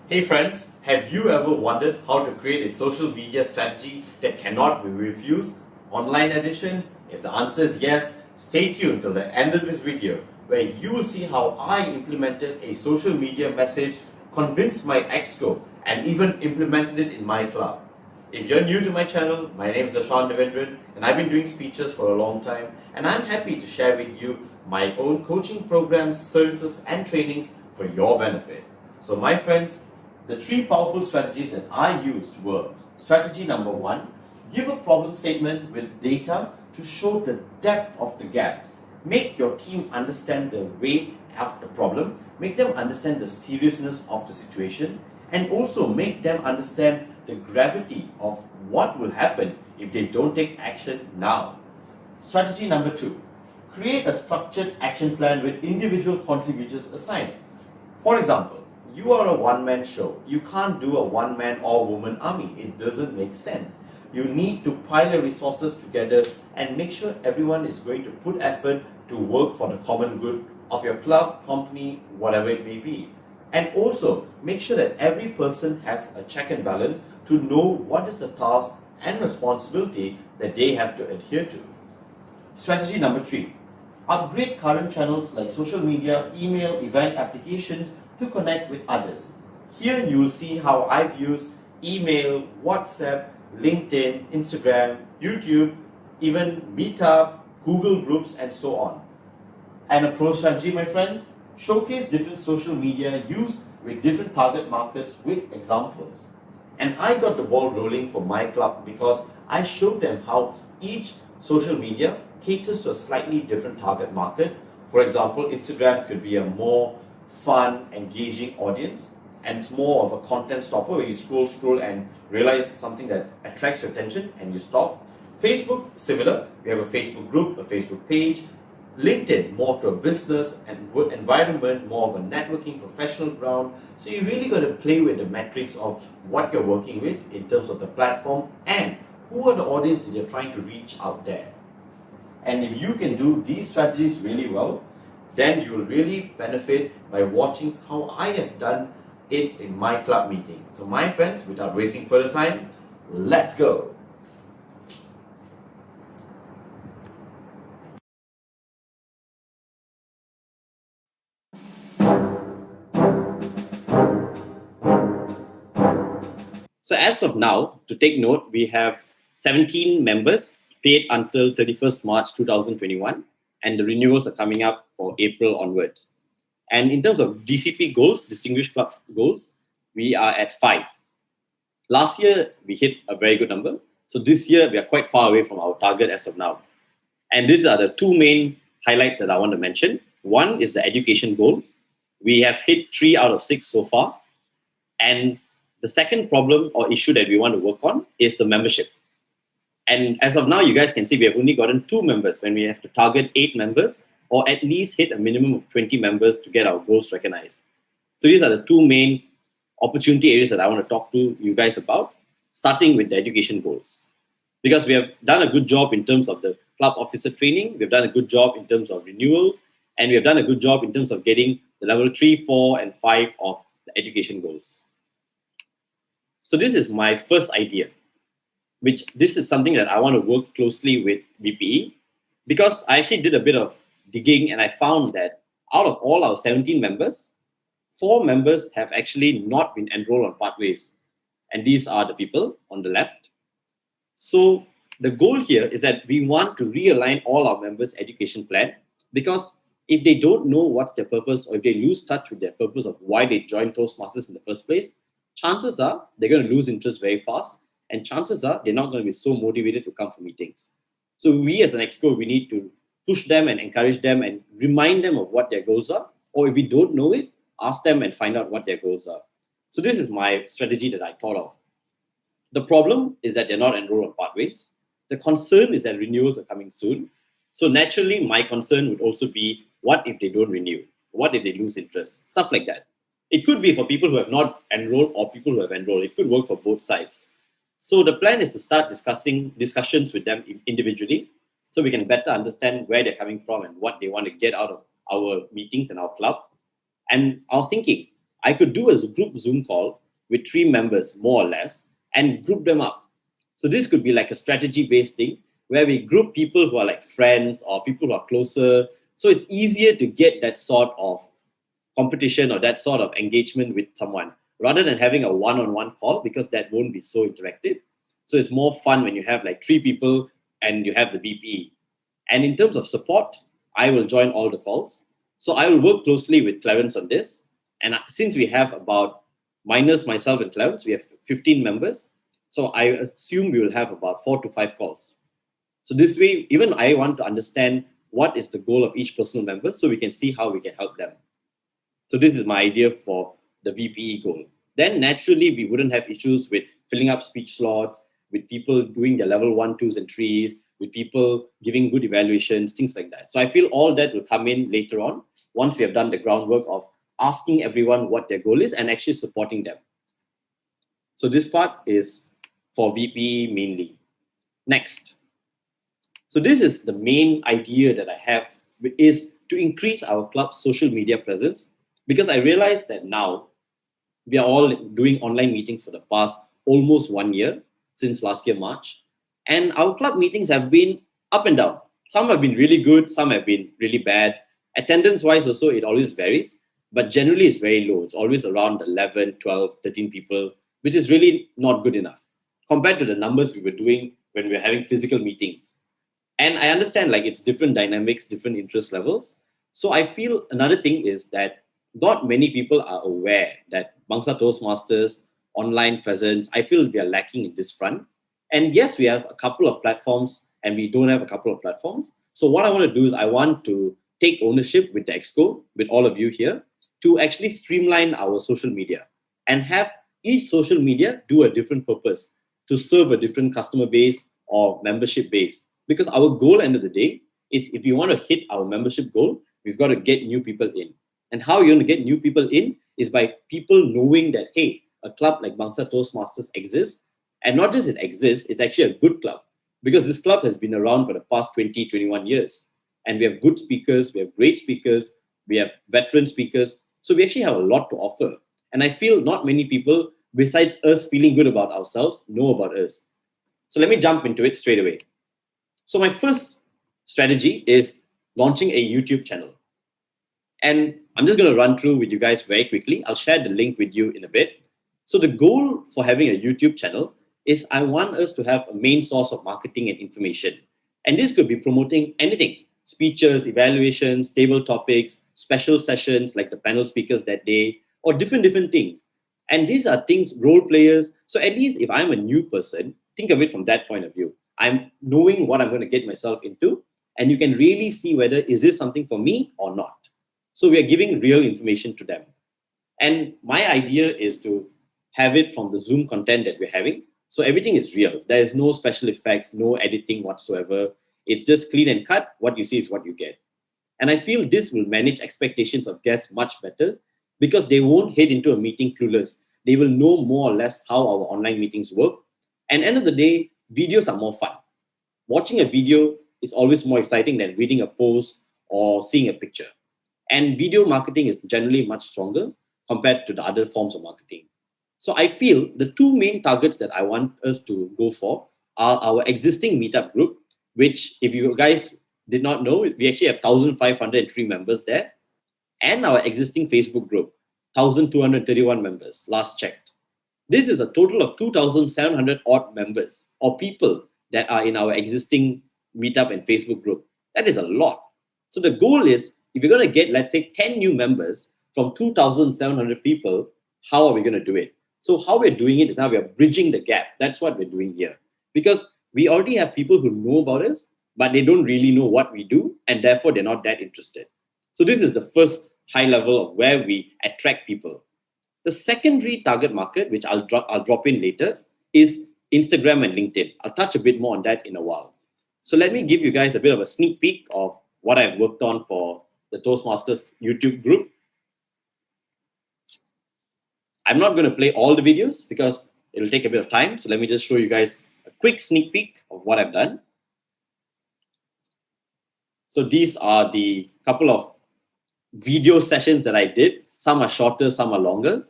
Hey friends, have you ever wondered how to create a social media strategy that cannot be refused? Online edition? If the answer is yes, stay tuned till the end of this video where you will see how I implemented a social media message, convinced my exco and even implemented it in my club. If you're new to my channel, my name is Dharshanth Devendran and I've been doing speeches for a long time and I'm happy to share with you my own coaching programs, services and trainings for your benefit. So my friends, the three powerful strategies that I used were: strategy number one, give a problem statement with data to show the depth of the gap. Make your team understand the weight of the problem, make them understand the seriousness of the situation, and also make them understand the gravity of what will happen if they don't take action now. Strategy number two, create a structured action plan with individual contributors assigned. For example, you are a one-man show. You can't do a one-man or woman army. It doesn't make sense. You need to pile your resources together and make sure everyone is going to put effort to work for the common good of your club, company, whatever it may be. And also make sure that every person has a check and balance to know what is the task and responsibility that they have to adhere to. Strategy number three, upgrade current channels like social media, email, event applications to connect with others. Here you will see how I've used email, WhatsApp, LinkedIn, Instagram, YouTube, even Meetup, Google Groups, and so on. And a pro strategy, my friends, showcase different social media used with different target markets with examples. And I got the ball rolling for my club because I showed them how each social media caters to a slightly different target market. For example, Instagram could be a more fun, engaging audience, and it's more of a content stopper where you scroll and realize something that attracts your attention and you stop. Facebook, similar. We have a Facebook group, a Facebook page. LinkedIn, more to a business and work environment, more of a networking professional ground. So you really got to play with the metrics of what you're working with in terms of the platform and who are the audience that you're trying to reach out there. And if you can do these strategies really well, then you will really benefit by watching how I have done it in my club meeting. So my friends, without wasting further time, let's go. So as of now, to take note, we have 17 members paid until 31st March 2021, and the renewals are coming up for April onwards. And in terms of DCP goals, Distinguished Club goals, we are at 5. Last year, we hit a very good number. So this year, we are quite far away from our target as of now. And these are the two main highlights that I want to mention. One is the education goal. We have hit 3 out of 6 so far. And the second problem or issue that we want to work on is the membership. And as of now, you guys can see we have only gotten 2 members when we have to target 8 members or at least hit a minimum of 20 members to get our goals recognized. So these are the 2 main opportunity areas that I want to talk to you guys about, starting with the education goals. Because we have done a good job in terms of the club officer training, we've done a good job in terms of renewals, and we have done a good job in terms of getting the level 3, 4, and 5 of the education goals. So this is my first idea, which this is something that I want to work closely with BPE, because I actually did a bit of digging and I found that out of all our 17 members, 4 members have actually not been enrolled on pathways. And these are the people on the left. So the goal here is that we want to realign all our members' education plan, because if they don't know what's their purpose or if they lose touch with their purpose of why they joined Toastmasters in the first place, chances are they're going to lose interest very fast, and chances are they're not going to be so motivated to come for meetings. So we as an exco, we need to push them and encourage them and remind them of what their goals are, or if we don't know it, ask them and find out what their goals are. So this is my strategy that I thought of. The problem is that they're not enrolled on pathways. The concern is that renewals are coming soon. So naturally, my concern would also be, what if they don't renew? What if they lose interest? Stuff like that. It could be for people who have not enrolled or people who have enrolled. It could work for both sides. So the plan is to start discussions with them individually, so we can better understand where they're coming from and what they want to get out of our meetings and our club. And I was thinking, I could do a group Zoom call with 3 members, more or less, and group them up. So this could be like a strategy-based thing where we group people who are like friends or people who are closer. So it's easier to get that sort of competition or that sort of engagement with someone rather than having a one-on-one call, because that won't be so interactive. So it's more fun when you have like 3 people and you have the VPE. And in terms of support, I will join all the calls. So I will work closely with Clarence on this. And since we have about, minus myself and Clarence, we have 15 members. So I assume we will have about 4 to 5 calls. So this way, even I want to understand what is the goal of each personal member so we can see how we can help them. So this is my idea for the VPE goal. Then naturally, we wouldn't have issues with filling up speech slots, with people doing their level 1, 2s, and 3s, with people giving good evaluations, things like that. So I feel all that will come in later on once we have done the groundwork of asking everyone what their goal is and actually supporting them. So this part is for VPE mainly. Next. So this is the main idea that I have, is to increase our club's social media presence, because I realized that now we are all doing online meetings for the past almost 1 year, since last year, March. And our club meetings have been up and down. Some have been really good, some have been really bad. Attendance-wise also, it always varies, but generally it's very low. It's always around 11, 12, 13 people, which is really not good enough compared to the numbers we were doing when we were having physical meetings. And I understand like it's different dynamics, different interest levels. So I feel another thing is that not many people are aware that Bangsa Toastmasters online presence, I feel we are lacking in this front. And yes, we have a couple of platforms and we don't have a couple of platforms. So what I want to do is I want to take ownership with the Exco, with all of you here, to actually streamline our social media and have each social media do a different purpose to serve a different customer base or membership base. Because our goal, end of the day, is if you want to hit our membership goal, we've got to get new people in. And how you're going to get new people in is by people knowing that, hey, a club like Bangsa Toastmasters exists. And not just it exists, it's actually a good club. Because this club has been around for the past 20, 21 years. And we have good speakers, we have great speakers, we have veteran speakers. So we actually have a lot to offer. And I feel not many people, besides us feeling good about ourselves, know about us. So let me jump into it straight away. So my first strategy is launching a YouTube channel. And I'm just going to run through with you guys very quickly. I'll share the link with you in a bit. So the goal for having a YouTube channel is I want us to have a main source of marketing and information. And this could be promoting anything: speeches, evaluations, table topics, special sessions like the panel speakers that day, or different things. And these are things, role players. So at least if I'm a new person, think of it from that point of view. I'm knowing what I'm going to get myself into, and you can really see whether is this something for me or not. So we are giving real information to them. And my idea is to have it from the Zoom content that we're having. So everything is real. There is no special effects, no editing whatsoever. It's just clean and cut. What you see is what you get. And I feel this will manage expectations of guests much better, because they won't head into a meeting clueless. They will know more or less how our online meetings work. And end of the day, videos are more fun. Watching a video is always more exciting than reading a post or seeing a picture. And video marketing is generally much stronger compared to the other forms of marketing. So I feel the 2 main targets that I want us to go for are our existing meetup group, which, if you guys did not know, we actually have 1,503 members there, and our existing Facebook group, 1,231 members, last checked. This is a total of 2,700 odd members or people that are in our existing meetup and Facebook group. That is a lot. So the goal is, if you're going to get, let's say, 10 new members from 2,700 people, how are we going to do it? So how we're doing it is now we are bridging the gap. That's what we're doing here. Because we already have people who know about us, but they don't really know what we do, and therefore they're not that interested. So this is the first high level of where we attract people. The secondary target market, which I'll drop in later, is Instagram and LinkedIn. I'll touch a bit more on that in a while. So let me give you guys a bit of a sneak peek of what I've worked on for the Toastmasters YouTube group. I'm not going to play all the videos because it'll take a bit of time. So let me just show you guys a quick sneak peek of what I've done. So these are the couple of video sessions that I did Some are shorter, some are longer.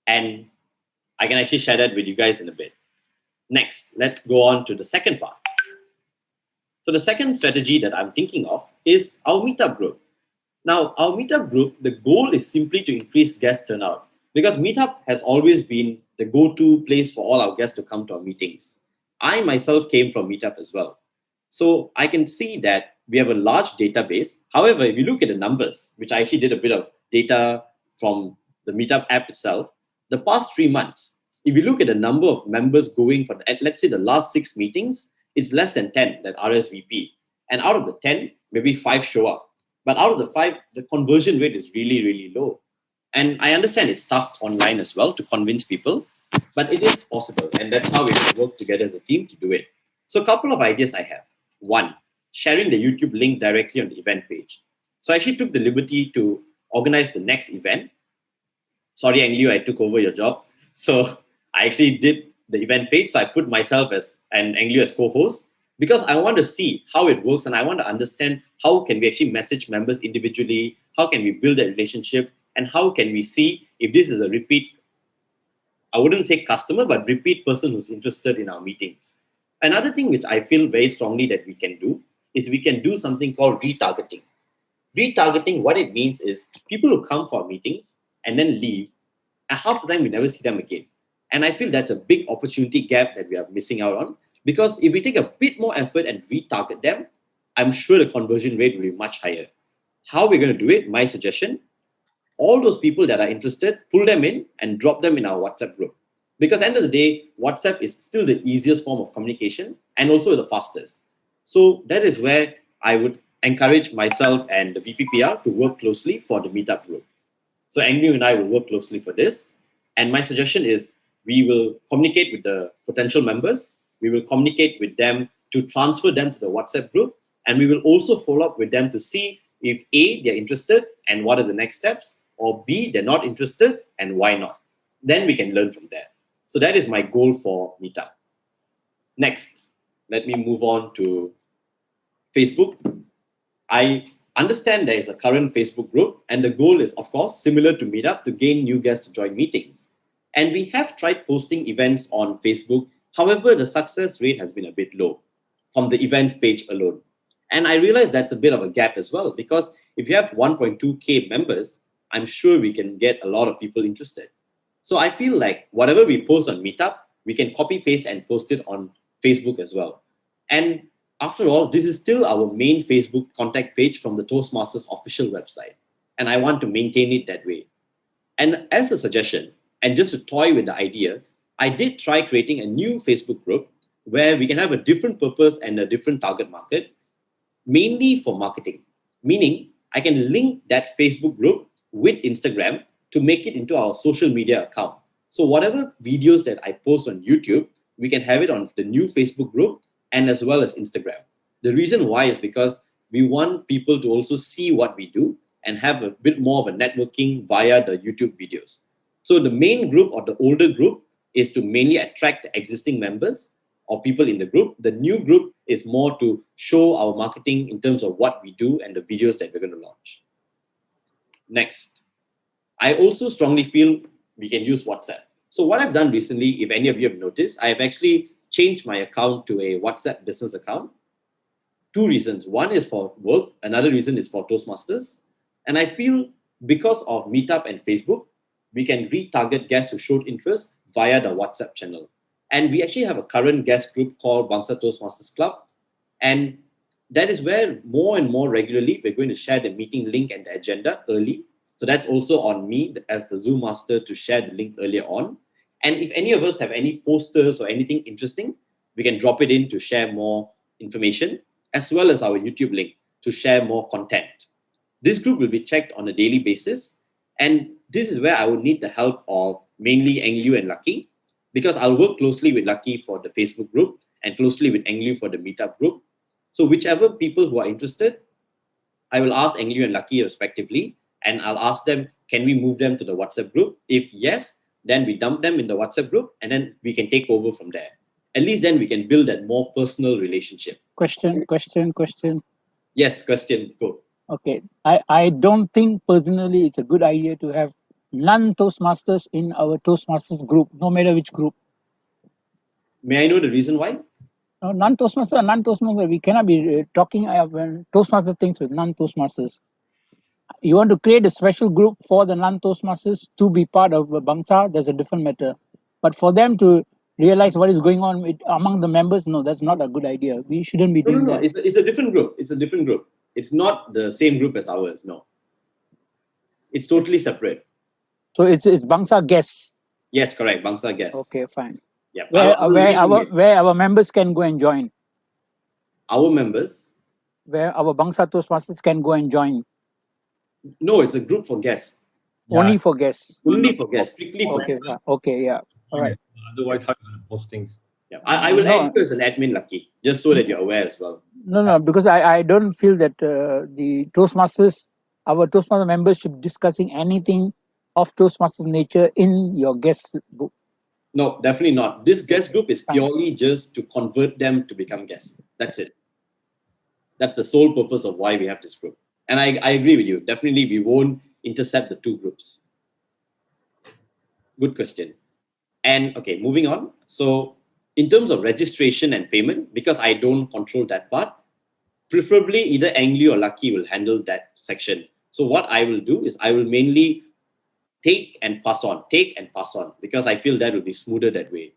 And I can actually share that with you guys in a bit. Next, let's go on to the second part. So the second strategy that I'm thinking of is our meetup group. Now, our meetup group, the goal is simply to increase guest turnout because meetup has always been the go-to place for all our guests to come to our meetings. I myself came from meetup as well. So I can see that we have a large database. However, if you look at the numbers, which I actually did a bit of data from the meetup app itself, the past 3 months, if you look at the number of members going for, let's say, the last 6 meetings, it's less than 10 that RSVP. And out of the 10, maybe 5 show up. But out of the 5, the conversion rate is really, really low. And I understand it's tough online as well to convince people, but it is possible. And that's how we work together as a team to do it. So a couple of ideas I have. One, sharing the YouTube link directly on the event page. So I actually took the liberty to organize the next event. Sorry, Anglu, I took over your job. So I actually did the event page. So I put myself as and Anglu as co-host because I want to see how it works and I want to understand how can we actually message members individually, how can we build a relationship, and how can we see if this is a repeat, I wouldn't say customer, but repeat person who's interested in our meetings. Another thing which I feel very strongly that we can do is we can do something called retargeting. Retargeting, what it means is people who come for meetings and then leave, and half the time we never see them again. And I feel that's a big opportunity gap that we are missing out on because if we take a bit more effort and retarget them, I'm sure the conversion rate will be much higher. How we're going to do it, my suggestion, all those people that are interested, pull them in and drop them in our WhatsApp group. Because at the end of the day, WhatsApp is still the easiest form of communication and also the fastest. So that is where I would encourage myself and the VPPR to work closely for the meetup group. So Anglu and I will work closely for this. And my suggestion is we will communicate with the potential members. We will communicate with them to transfer them to the WhatsApp group. And we will also follow up with them to see if A, they're interested and what are the next steps, or B, they're not interested and why not. Then we can learn from there. So that is my goal for Meetup. Next, let me move on to Facebook. I understand there is a current Facebook group and the goal is, of course, similar to Meetup to gain new guests to join meetings. And we have tried posting events on Facebook. However, the success rate has been a bit low from the event page alone. And I realize that's a bit of a gap as well because if you have 1.2K members, I'm sure we can get a lot of people interested. So I feel like whatever we post on Meetup, we can copy paste and post it on Facebook as well. And after all, this is still our main Facebook contact page from the Toastmasters official website. And I want to maintain it that way. And as a suggestion, and just to toy with the idea, I did try creating a new Facebook group where we can have a different purpose and a different target market, mainly for marketing. Meaning, I can link that Facebook group with Instagram to make it into our social media account. So whatever videos that I post on YouTube, we can have it on the new Facebook group and as well as Instagram. The reason why is because we want people to also see what we do and have a bit more of a networking via the YouTube videos. So the main group or the older group is to mainly attract the existing members or people in the group. The new group is more to show our marketing in terms of what we do and the videos that we're going to launch. Next, I also strongly feel we can use WhatsApp. So what I've done recently, if any of you have noticed, I have actually changed my account to a WhatsApp business account. 2 reasons. One is for work. Another reason is for Toastmasters. And I feel because of Meetup and Facebook, we can retarget guests who showed interest via the WhatsApp channel. And we actually have a current guest group called Bangsa Toastmasters Club. And that is where more and more regularly, we're going to share the meeting link and the agenda early. So that's also on me as the Zoom master to share the link earlier on. And if any of us have any posters or anything interesting, we can drop it in to share more information, as well as our YouTube link to share more content. This group will be checked on a daily basis. And this is where I would need the help of mainly Anglu and Lucky, because I'll work closely with Lucky for the Facebook group and closely with Anglu for the Meetup group. So whichever people who are interested, I will ask Anglu and Lucky respectively, and I'll ask them, can we move them to the WhatsApp group? If yes, then we dump them in the WhatsApp group and then we can take over from there. At least then we can build that more personal relationship. Question. Yes, question, go. Okay. I don't think personally it's a good idea to have non-Toastmasters in our Toastmasters group, no matter which group. May I know the reason why? No, non-Toastmasters, we cannot be talking Toastmaster things with non-Toastmasters. You want to create a special group for the non-Toastmasters to be part of Bangsa, there's a different matter. But for them to realize what is going on among the members, no, that's not a good idea. We shouldn't be doing that. It's a different group. It's a different group. It's not the same group as ours, no. It's totally separate. So it's Bangsa guests. Yes, correct. Bangsa guests. Okay, fine. Yeah. Where our members can go and join. Our members? Where our Bangsa Toastmasters can go and join. No, it's a group for guests. Yeah. Only for guests. Only for guests. Strictly for guests. Members. Okay, yeah. All right. Otherwise, how are you going to post things? Yeah. I will add you as an admin, Lucky, just so that you're aware as well. No, because I don't feel that the Toastmasters, our Toastmaster members should be discussing anything of Toastmasters nature in your guest book. No, definitely not. This guest group is purely just to convert them to become guests. That's it. That's the sole purpose of why we have this group. And I agree with you. Definitely, we won't intercept the two groups. Good question. And okay, moving on. So in terms of registration and payment, because I don't control that part, preferably either Angli or Lucky will handle that section. So what I will do is I will mainly take and pass on, because I feel that will be smoother that way.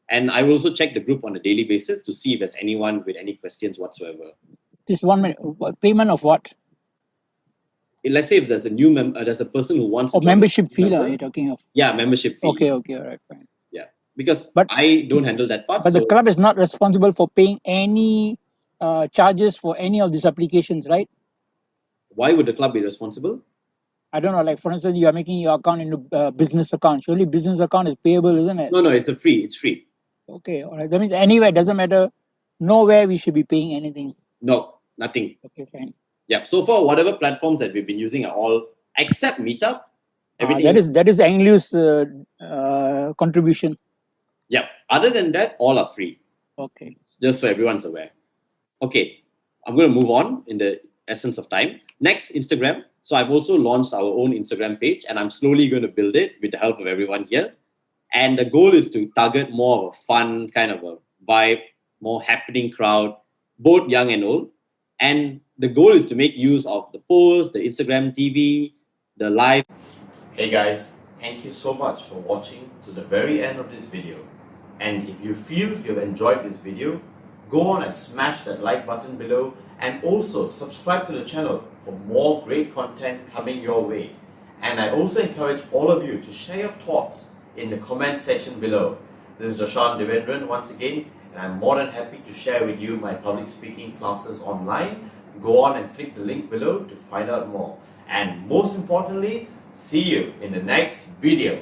And I will also check the group on a daily basis to see if there's anyone with any questions whatsoever. This 1 minute, payment of what? Let's say if there's a new there's a person who wants to membership fee are you talking of? Yeah, membership fee. Okay, all right, fine. Yeah, because I don't handle that part. But the club is not responsible for paying any charges for any of these applications, right? Why would the club be responsible? I don't know, like for instance, you are making your account into business account. Surely business account is payable, isn't it? No, it's free. Okay, all right. That means anywhere, it doesn't matter. Nowhere we should be paying anything. No, nothing. Okay, fine. Yeah, so far, whatever platforms that we've been using are all, except Meetup, everything. That is Angliu's contribution. Yeah, other than that, all are free. Okay. Just so everyone's aware. Okay, I'm going to move on in the essence of time. Next, Instagram. So I've also launched our own Instagram page, and I'm slowly going to build it with the help of everyone here. And the goal is to target more of a fun kind of a vibe, more happening crowd, both young and old. And the goal is to make use of the post, the Instagram TV, the live. Hey guys, thank you so much for watching to the very end of this video. And if you feel you've enjoyed this video, go on and smash that like button below, and also subscribe to the channel for more great content coming your way. And I also encourage all of you to share your thoughts in the comment section below. This is Dharshanth Devendran once again, and I'm more than happy to share with you my public speaking classes online. Go on and click the link below to find out more. And most importantly, see you in the next video.